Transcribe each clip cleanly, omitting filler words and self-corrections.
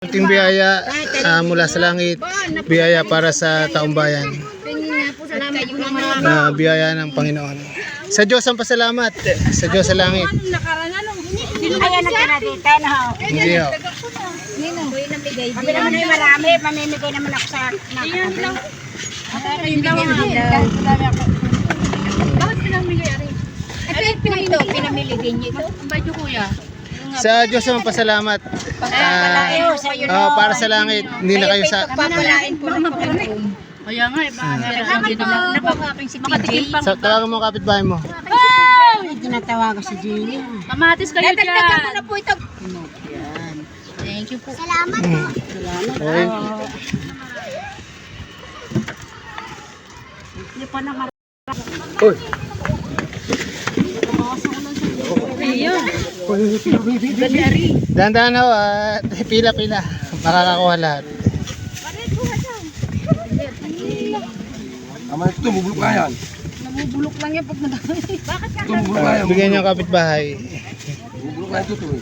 Kunting biyaya mula sa langit, biyaya para sa taong bayan. Biyaya ng Panginoon. Sa Diyos ang pasalamat. Sa Diyos sa langit. Ayan ang kanadita na ho. Hindi ho. Sabi naman ay marami, pamimigay naman ako sa nakakabili. Bakit pinamigay rin? Ito, pinamili din niyo ito. Medyo kuya. Sa Diyos ang pasalamat. Para sa langit. Hindi na kayo sa... Papalain po ng Panginoon. Kaya nga eh, hindi naman Napakaking si PJ. Tawagan mo ang kapitbahay mo. Tinatawagan si Jenny. Kamatis kayo dyan. Dadagdagan ko na po ito. Thank you po. Salamat po. Okay. Hindi pa naman. Uy. Dahan-dahan ho at pila-pila. Makakakuha lahat. Ama ito, bubulok ka yan. Namubulok lang yan pag nadami. Bakit ka? Ito, bubulok ka yan. Bigyan niyo ang kapitbahay. Bubulok ka ito, ito.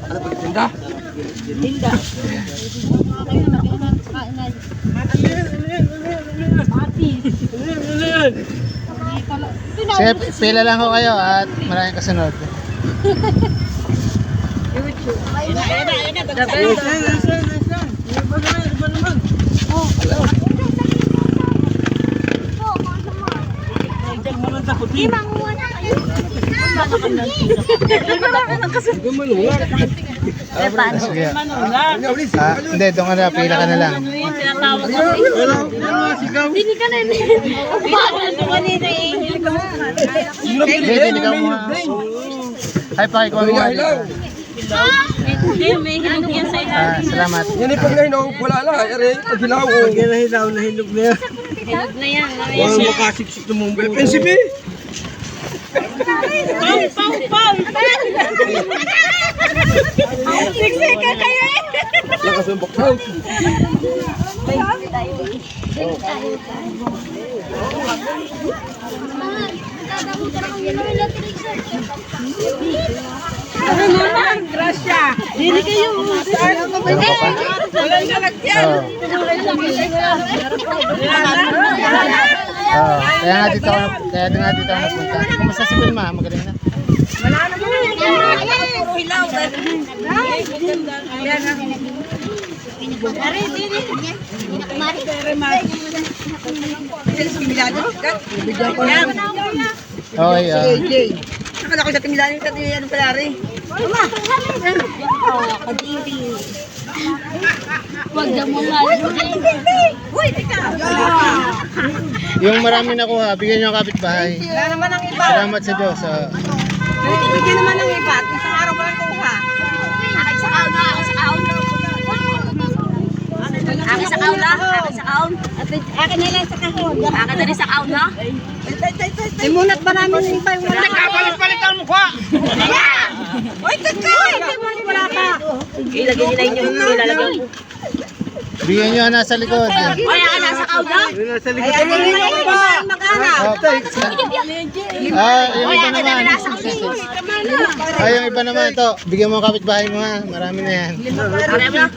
Ano pa, tinda? Tinda. Sige, pila lang ho kayo at maraming kasunod. Sige. Hindi, doon ka na, pila ka na lang. Hindi ka na Hindi ka mo. Ay, pakikuha mo. Hindi, may hinog yan sa ilalim. Salamat. Yan yung pag nahinog, wala lang. Ere, pag hilaw. Pag nahilaw, nahinog na yan. Hinog na yan. Walang makasiksik na mong buhay. Pensibi! Pau! Siksika kayo eh! Lakas ng baksaw. Ano naman? Grasya. Hindi kayo. Walang nalagyan. Kaya nga dito ako napunta. Kumusta si Wilma? Magaling na. Wala naman. Puro hilaw. Okay. Nakala ko sa timilan yung kati ano pala rin. Mama! Kadiri. Huwag na mo nga. Uy, tika! Yung marami nakuha, bigyan niyo ang kapitbahay. Wala naman ang iba. Salamat sa Diyos. Bigyan naman ng iba. Isang araw ko lang kuha. Akin sa kaon na. Akin sa kaon. Akin sa kaon na. Akin sa kaon. Akin na lang sa kahon. Akin na rin sa kaon na. Simunat ba namin yung iba yung wala? Nagkapalit-palit ang mukha! Uy, kakay! Simunat wala pa. Ilagay nila yung nilalagyan ko. Bigyan niyo ang nasa likod. Ay, akin na sa kaon na. Ay, ano nila yung iba? Mag-anak. Yung iba naman. Yung iba naman ito. Bigyan mo ang kapitbahay mo ha. Marami na yan. Marami na.